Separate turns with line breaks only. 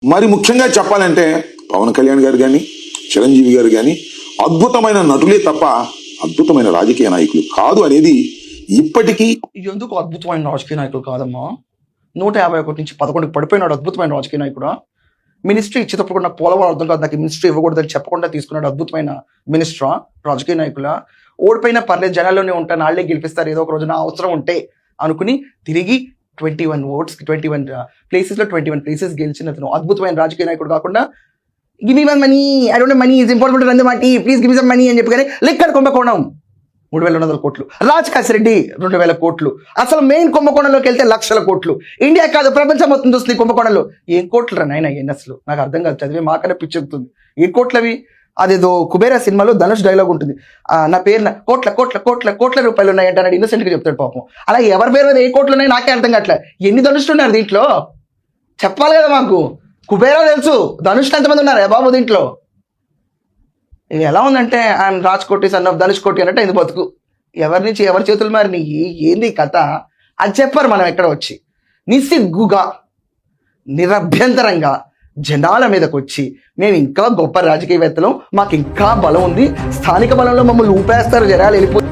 మరి ముఖ్యంగా చెప్పాలంటే పవన్ కళ్యాణ్ గారు కానీ చిరంజీవి గారు కానీ అద్భుతమైన నటులే తప్ప అద్భుతమైన రాజకీయ నాయకులు కాదు అనేది ఇప్పటికీ.
ఎందుకు అద్భుతమైన రాజకీయ నాయకులు కాదమ్మా? 151 నుంచి 11కి పడిపోయినాడు అద్భుతమైన రాజకీయ నాయకుడా? మినిస్ట్రీ ఇచ్చేటప్పుడు కూడా నాకు పోలవరం అర్థం కాదు, నాకు మినిస్ట్రీ ఇవ్వకూడదని చెప్పకుండా తీసుకున్నాడు అద్భుతమైన మినిస్టరా? రాజకీయ నాయకులా? ఓడిపోయినా పర్లేదు, జనాల్లోనే ఉంటాను, నాళ్లే గెలిపిస్తారు ఏదో ఒక రోజు నా అవసరం ఉంటే అనుకుని తిరిగి 21 ఓట్స్ 21 ప్లేసెస్లో 21 ప్లేసెస్ గెలిచిన అతను అద్భుతమైన రాజకీయ నాయకుడు కాకుండా give me money, I don't money is important run the మాటి, please give me some money అని చెప్పి కానీ లెక్కడ కుంభకోణం 3,200 కోట్లు, రాజ్ కాసిరెడ్డి 2,000 కోట్లు, అసలు మెయిన్ కుంభకోణంలోకి వెళ్తే లక్షల కోట్లు. ఇండియా కాదు ప్రపంచం మొత్తం చూస్తుంది కుంభకోణంలో. ఏం కోట్లు రా నాయన ఎన్ని అసలు? నాకు అర్థం కాదు, చదివే మాకనే పిచ్చెక్కుతుంది. ఏ కోట్లవి? అదేదో కుబేరా సినిమాలో ధనుష్ డైలాగ్ ఉంటుంది, నా పేరున కోట్ల కోట్ల కోట్ల కోట్ల రూపాయలు ఉన్నాయి అంటాడు, ఇన్నోసెంట్ గా చెప్తాడు పాపం. అలా ఎవరి పేరు మీద ఏ కోట్లు ఉన్నాయి నాకే అర్థం కావట్లే. ఎన్ని ధనుష్లు ఉన్నారు దీంట్లో చెప్పాలి కదా మాకు. కుబేరా తెలుసు, ధనుష్లు ఎంతమంది ఉన్నారు బాబు దీంట్లో? ఇది ఎలా ఉందంటే I'm Raj Koti son of Dhanush కోటి అన్నట్టు ఇది బతుకు. ఎవరి నుంచి ఎవరి చేతులు మరి నీ ఏంది కథ అది చెప్పారు. మనం ఎక్కడ వచ్చి నిస్సిగ్గుగా నిరభ్యంతరంగా జనాల మీదకి వచ్చి మేము ఇంకా గొప్ప రాజకీయవేత్తలు, మాకు ఇంకా బలం ఉంది, స్థానిక బలంలో మమ్మల్ని ఊపేస్తారు జనాలు వెళ్ళిపోయి